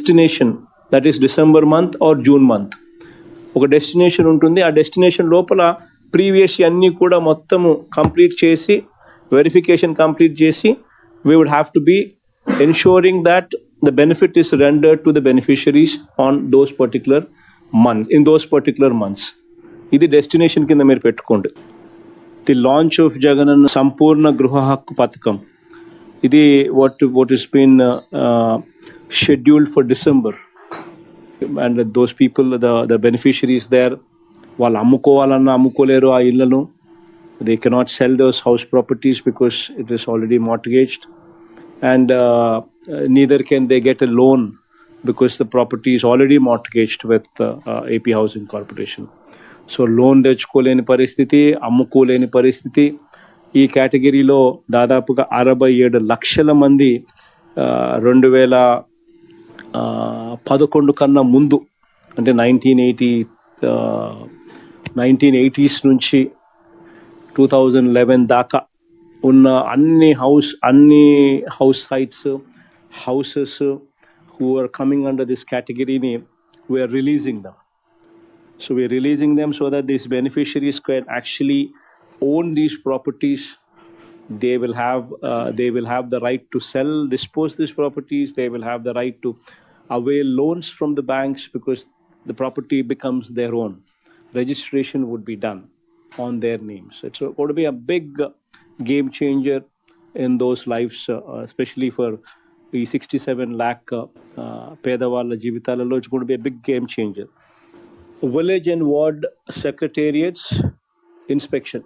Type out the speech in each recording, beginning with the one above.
destination, that is December month or June month. ఒక destination ఉంటుంది. ఆ డెస్టినేషన్ లోపల ప్రీవియస్ అన్నీ కూడా మొత్తము కంప్లీట్ చేసి వెరిఫికేషన్ కంప్లీట్ చేసి we would have to be ensuring that the benefit is rendered to the beneficiaries on those particular months, in those particular months. ఇది డెస్టినేషన్ కింద మీరు పెట్టుకోండి. ది లాంచ్ ఆఫ్ జగనన్న సంపూర్ణ గృహ హక్కు పథకం, ఇది what has been scheduled for December, and those people, the beneficiaries there, వాళ్ళు అమ్ముకోవాలన్నా అమ్ముకోలేరు ఆ ఇళ్లను. They cannot sell those house properties because it is already mortgaged, and neither can they get a loan because the property is already mortgaged with AP Housing Corporation. So loan తెచ్చుకోలేని పరిస్థితి, అమ్ముకోలేని పరిస్థితి. ఈ కేటగిరీలో దాదాపుగా 67 లక్షల మంది 2011 కన్నా ముందు, అంటే 1980s నుంచి 2011 దాకా ఉన్న అన్ని house sites, houses who are coming under this category, we are releasing them. So we are releasing them so that these beneficiaries can actually own these properties. They will have the right to sell, dispose these properties. They will have the right to avail loans from the banks because the property becomes their own. Registration would be done on their names. It's going to be a big game changer in those lives, especially for the 67 lakh పేదవాళ్ళ జీవితాలలో. It's going to be a big game changer. Village and ward secretariats inspection.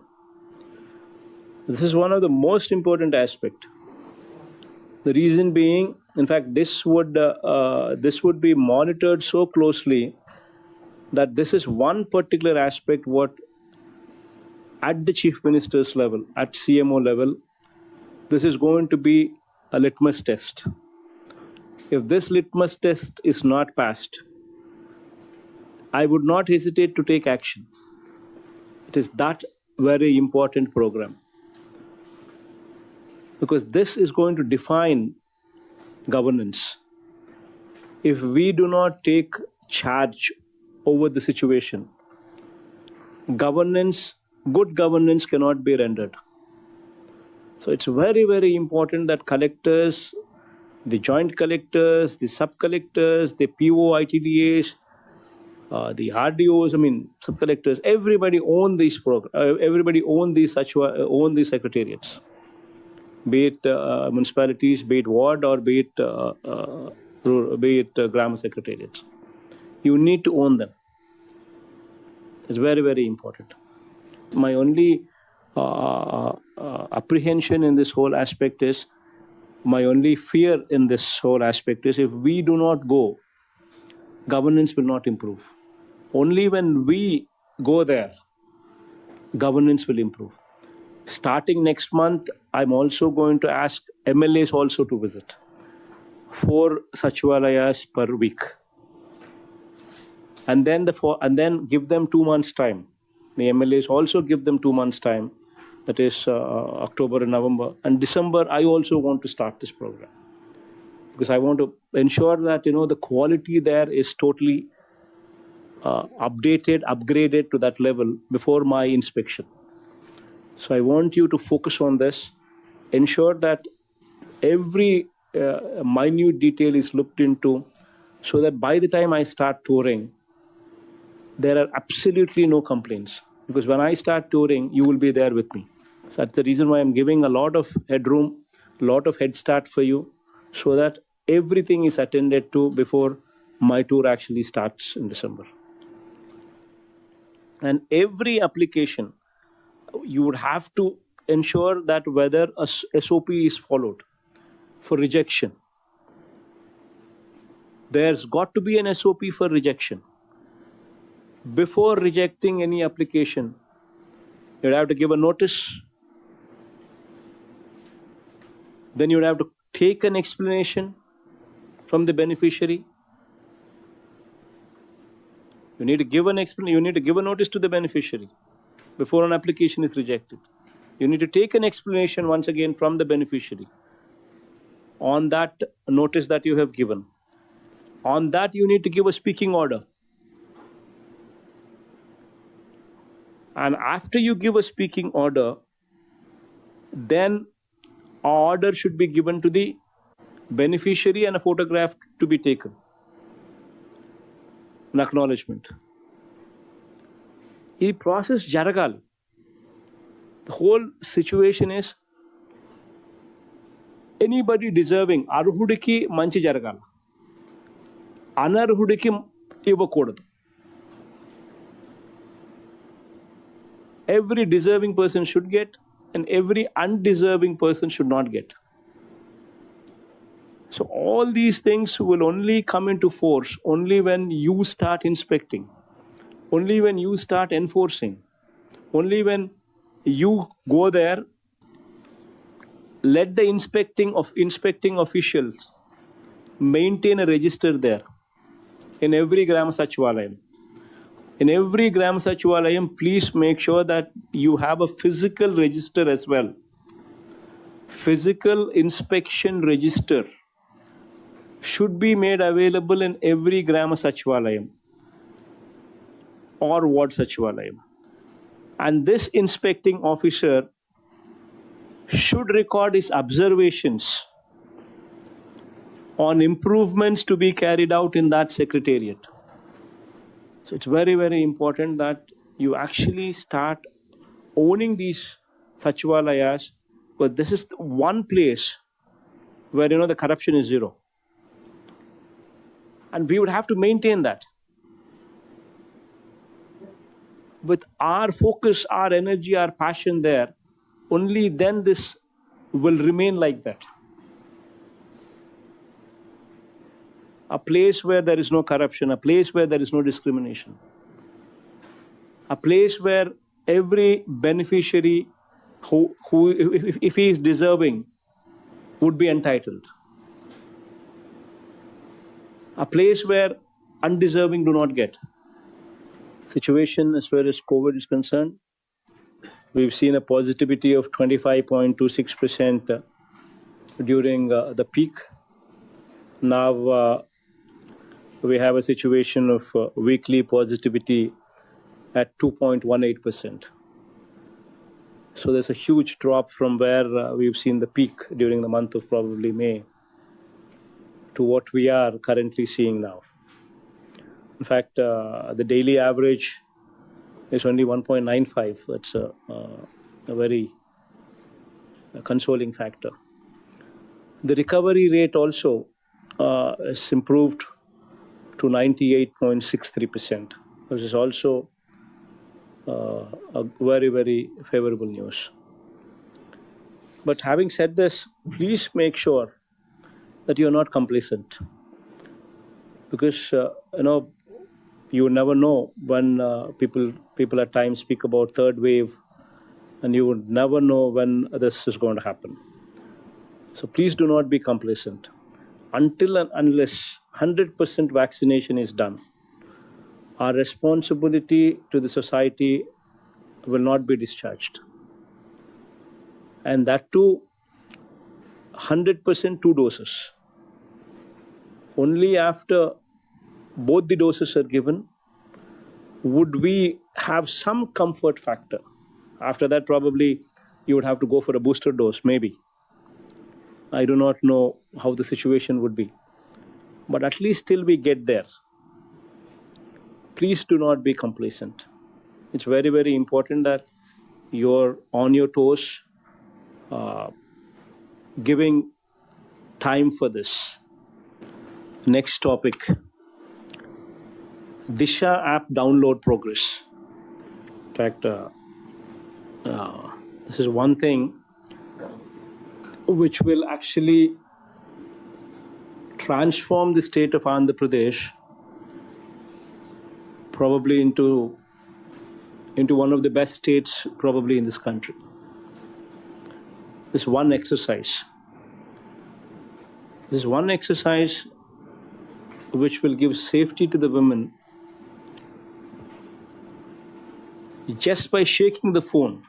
This is one of the most important aspect. The reason being, in fact, this would be monitored so closely that this is one particular aspect what at the Chief Minister's level, at CMO level, this is going to be a litmus test. If this litmus test is not passed, I would not hesitate to take action. It is that very important program, because this is going to define governance. If we do not take charge over the situation, good governance cannot be rendered. So it's very, very important that collectors, the joint collectors, the sub-collectors, the PO ITDAs, the RDOs, sub-collectors, everybody own these secretariats, be it municipalities, be it ward, or be it grammar secretariats. You need to own them. It's very, very important. My only apprehension in this whole aspect is, my only fear in this whole aspect is, if we do not go, governance will not improve. Only when we go there, governance will improve. Starting next month, I'm also going to ask MLAs also to visit 4 Sachivalayas per week, and then give them 2 months time. The MLAs also give them 2 months time. That is October and November. And December, I also want to start this program, because I want to ensure that the quality there is totally upgraded to that level before my inspection. So I want you to focus on this, ensure that every minute detail is looked into, so that by the time I start touring, there are absolutely no complaints. Because when I start touring, you will be there with me. So that's the reason why I'm giving a lot of headroom, a lot of head start for you, so that everything is attended to before my tour actually starts in December. And every application, you would have to ensure that whether a SOP is followed for rejection. There's got to be an SOP for rejection. Before rejecting any application, you'd have to give a notice. Then you'd have to take an explanation from the beneficiary. You need to give a notice to the beneficiary before an application is rejected. You need to take an explanation once again from the beneficiary on that notice that you have given. On that, you need to give a speaking order. And after you give a speaking order, then an order should be given to the beneficiary and a photograph to be taken. An acknowledgement. This process jaragali. The whole situation is anybody deserving arhudiki manchi jaragala. Anarhudiki ivakodadu. Every deserving person should get, and every undeserving person should not get. So all these things will only come into force only when you start inspecting, only when you start enforcing, only when you go there. Let the inspecting officials maintain a register there in every Gram Sachivalayam. In every Gram Sachivalayam, please make sure that you have a physical register as well. Physical inspection register should be made available in every Gram Sachivalayam or Ward Sachivalayam. And this inspecting officer should record his observations on improvements to be carried out in that secretariat. So it's very, very important that you actually start owning these Sachivalayas, because this is one place where the corruption is zero. And we would have to maintain that. With our focus, our energy, our passion there, only then this will remain like that. A place where there is no corruption, a place where there is no discrimination, a place where every beneficiary who if he is deserving would be entitled. A place where undeserving do not get. Situation as far as COVID is concerned, we've seen a positivity of 25.26% during the peak. Now we have a situation of weekly positivity at 2.18%. So there's a huge drop from where we've seen the peak during the month of probably May to what we are currently seeing now. In fact, the daily average is only 1.95. That's a very consoling factor. The recovery rate also has improved to 98.63%, which is also a very, very favorable news. But having said this, please make sure that you're not complacent, because you never know when people at times speak about third wave, and you would never know when this is going to happen. So please do not be complacent. Until and unless 100% vaccination is done, our responsibility to the society will not be discharged. And that too, 100% 2 doses. Only after both the doses are given would we have some comfort factor. After that, probably you would have to go for a booster dose, maybe. I do not know how the situation would be. But at least till we get there, please do not be complacent. It's very, very important that you're on your toes, giving time for this. Next topic, Disha app download progress. In fact, this is one thing which will actually transform the state of Andhra Pradesh probably into one of the best states probably in this country. This one exercise which will give safety to the women just by shaking the phone.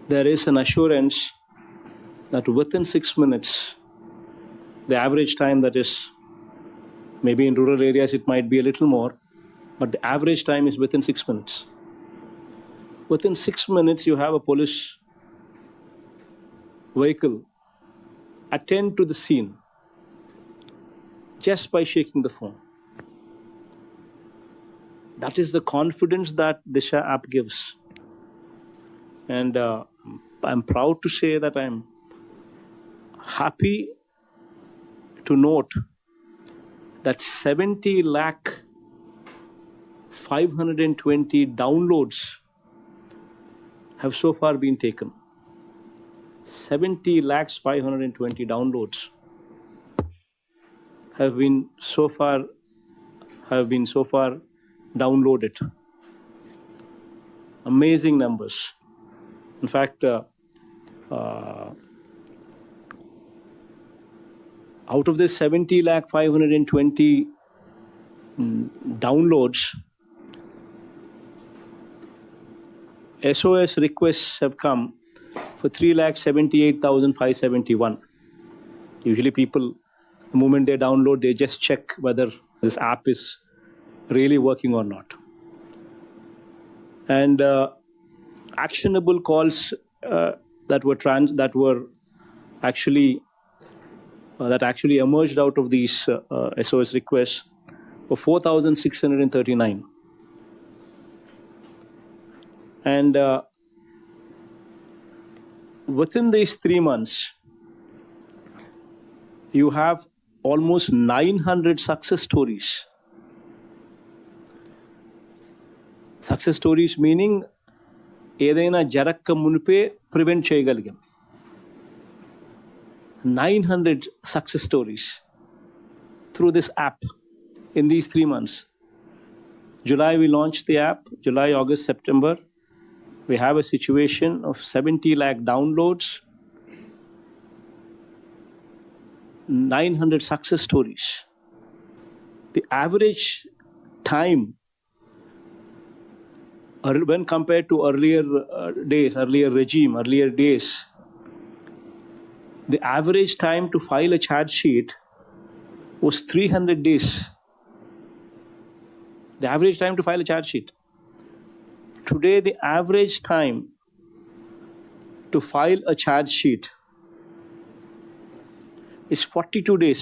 There is an assurance that within 6 minutes, the average time that is Maybe in rural areas it might be a little more, but the average time is within 6 minutes. Within 6 minutes, you have a police vehicle attend to the scene just by shaking the phone. That is the confidence that Disha app gives. And I'm proud to say that I'm happy to note that 70 lakh 520 downloads have so far been taken. 70 lakhs 520 downloads have been so far downloaded. Amazing numbers. In fact, out of this 70 lakh 520 downloads, SOS requests have come for 3,78,571. Usually people, the moment they download, they just check whether this app is really working or not. And actionable calls that actually emerged out of these SOS requests were 4,639. And within these 3 months, you have almost 900 success stories. Success stories meaning ఏదైనా జరక్క మునిపే prevent చేయగలిగాం. 900 success stories through this app in these 3 months. July we launched the app. July, August, September. We have a situation of 70 lakh downloads, 900 success stories. The average time, when compared to earlier days, the average time to file a charge sheet was 300 days. The average time to file a charge sheet. Today, the average time to file a charge sheet is 42 days.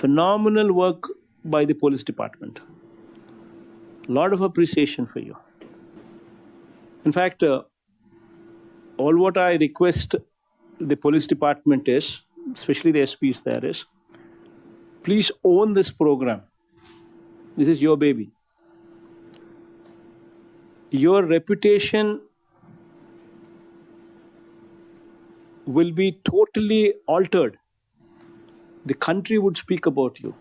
Phenomenal work by the police department. A lot of appreciation for you. In fact, all what I request the police department is, especially the SPs there, is please own this program. This is your baby. Your reputation will be totally altered. The country would speak about you.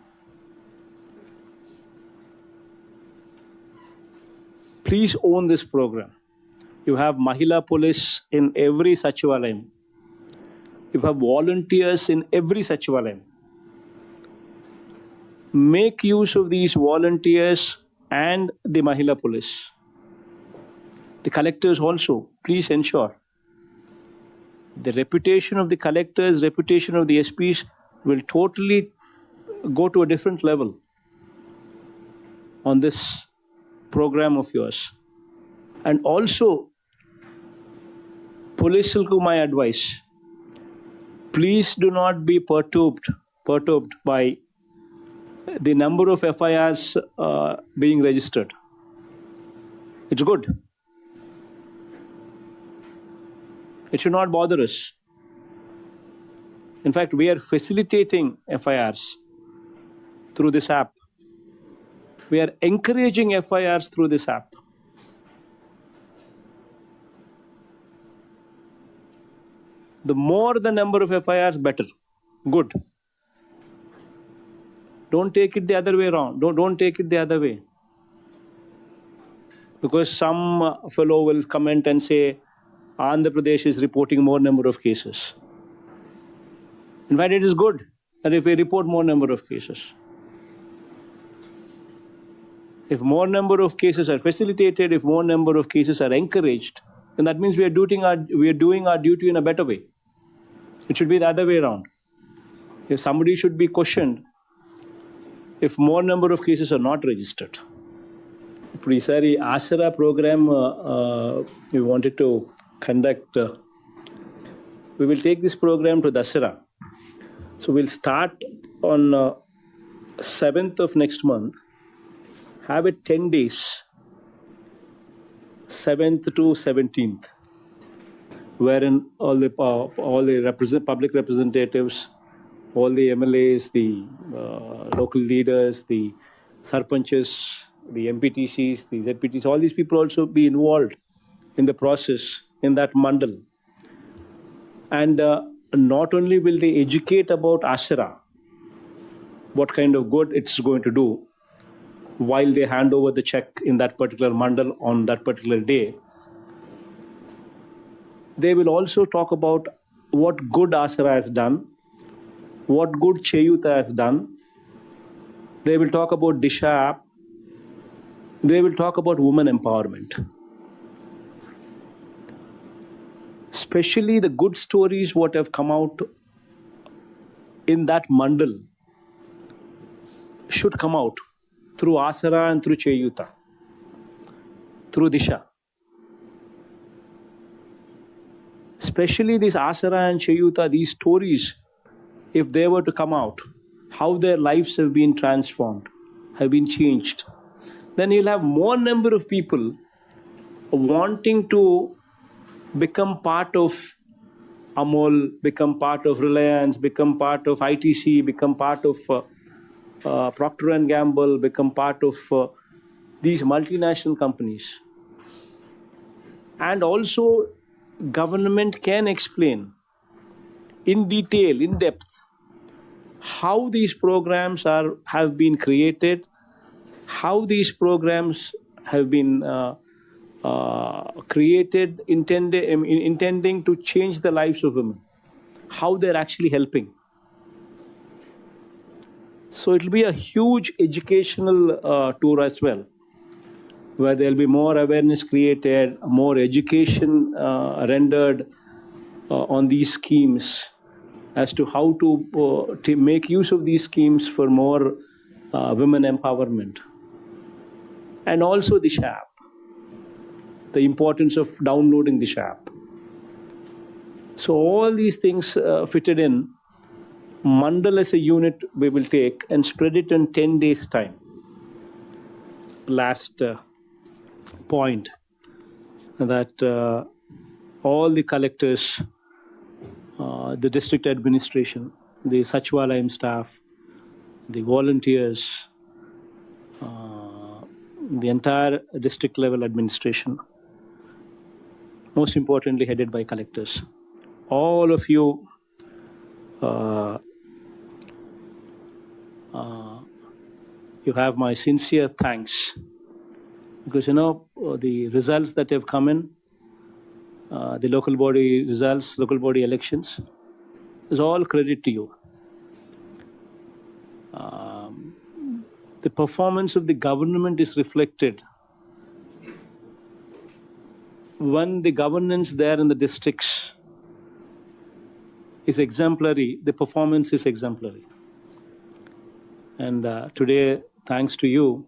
Please own this program. You have Mahila police in every Sachivalayam. You have volunteers in every Sachivalayam. Make use of these volunteers and the Mahila police. The collectors also, please ensure the reputation of the collectors, reputation of the SPs will totally go to a different level on this program of yours. And also, police will my advice. Please do not be perturbed by the number of FIRs being registered. It's good. It should not bother us. In fact, we are facilitating FIRs through this app. We are encouraging FIRs through this app. The more the number of FIRs, better. Good. Don't take it the other way around. Don't take it the other way. Because some fellow will comment and say, Andhra Pradesh is reporting more number of cases. In fact, it is good that if we report more number of cases. If more number of cases are facilitated, if more number of cases are encouraged, then that means we are doing our duty in a better way. It should be the other way around. if somebody should be questioned if more number of cases are not registered. Pre-sari Asara program we wanted to conduct. We will take this program to Dasara. So we'll start on 7th of next month, have it 10 days, 7th to 17th, wherein all the public representatives, all the MLAs, the local leaders, the sarpanches, the MPTCs, the ZPTs, all these people also be involved in the process in that mandal. And not only will they educate about Asara, what kind of good it's going to do, while they hand over the check in that particular mandal on that particular day, they will also talk about what good Asara has done, what good Cheyuta has done. They will talk about Disha app. They will talk about women empowerment. Especially the good stories what have come out in that mandal should come out through Asara and through Cheyuta, through Disha. Especially these Asara and Cheyuta, these stories, if they were to come out, how their lives have been transformed, have been changed, then you'll have more number of people wanting to become part of Amol, become part of Reliance, become part of ITC, become part of Procter & Gamble, become part of these multinational companies. And also, government can explain in detail, in depth, how these programs have been created, how these programs have been created intending to change the lives of women, how they're actually helping. So it will be a huge educational tour as well, where there will be more awareness created, more education rendered on these schemes as to how to make use of these schemes for more women empowerment. And also the Disha app, the importance of downloading the Disha app. So all these things fitted in, mandal as a unit we will take and spread it in 10 days time. Last point, that all the collectors, the district administration, the Sachivalayam staff, the volunteers, the entire district level administration, most importantly headed by collectors, all of you you have my sincere thanks, because the results that have come in, the local body results, local body elections, is all credit to you. The performance of the government is reflected when the governance there in the districts is exemplary, the performance is exemplary. And today, thanks to you,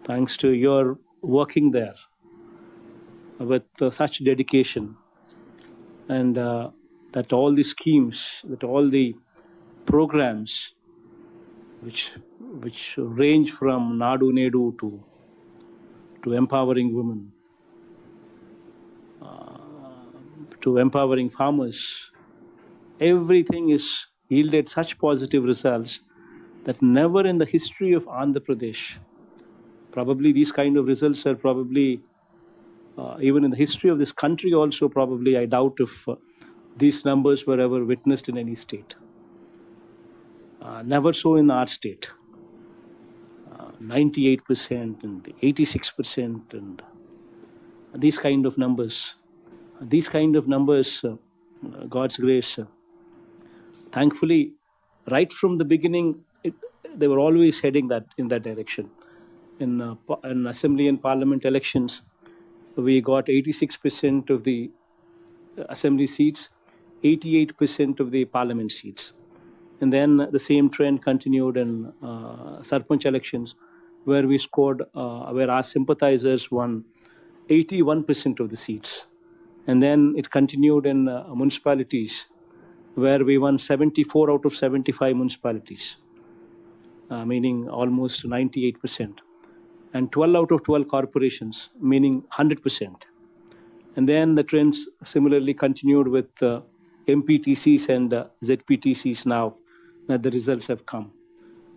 thanks to your working there with such dedication, and that all the schemes, that all the programs which range from Nadu Nedu to empowering women, to empowering farmers, everything is yielded such positive results that never in the history of Andhra Pradesh, probably these kind of results are probably, even in the history of this country also, probably I doubt if these numbers were ever witnessed in any state. Never so in our state. 98% and 86% and these kind of numbers. God's grace. Thankfully, right from the beginning, they were always heading in that direction. In assembly and parliament elections, we got 86% of the assembly seats, 88% of the parliament seats. And then the same trend continued in Sarpanch elections, where we scored, where our sympathizers won 81% of the seats. And then it continued in municipalities, where we won 74 out of 75 municipalities, meaning almost 98%. And 12 out of 12 corporations, meaning 100%. And then the trends similarly continued with MPTCs and ZPTCs now that the results have come,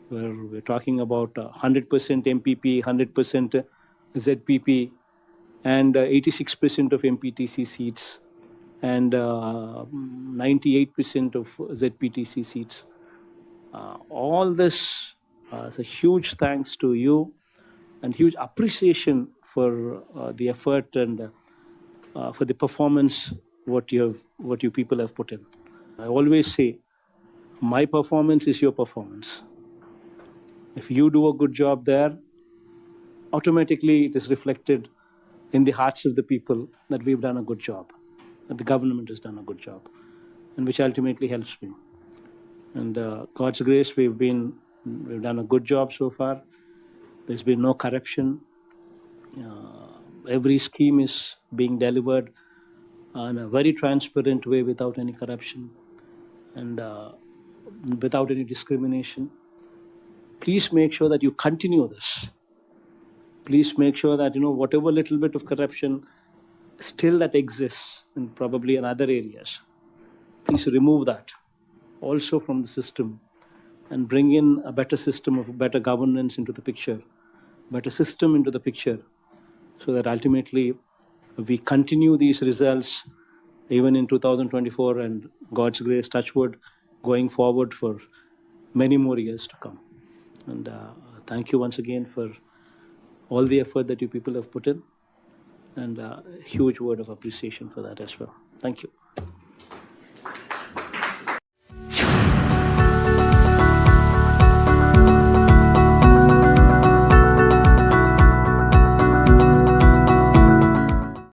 where we're talking about 100% MPP, 100% ZPP, and 86% of MPTC seats, and 98% of ZPTC seats. All this is a huge thanks to you and huge appreciation for the effort and for the performance what you people have put in. I always say, my performance is your performance. If you do a good job there, automatically it is reflected in the hearts of the people that we've done a good job, that the government has done a good job, and which ultimately helps me. And God's grace, we've done a good job so far. There's been no corruption. Every scheme is being delivered in a very transparent way, without any corruption and without any discrimination. Please make sure that you continue this. Please make sure that, whatever little bit of corruption still that exists, and probably in other areas, please remove that also from the system and bring in a better system of better governance into the picture, better system into the picture, so that ultimately we continue these results even in 2024, and God's grace, touch wood, going forward for many more years to come. And thank you once again for all the effort that you people have put in, and a huge word of appreciation for that as well. Thank you.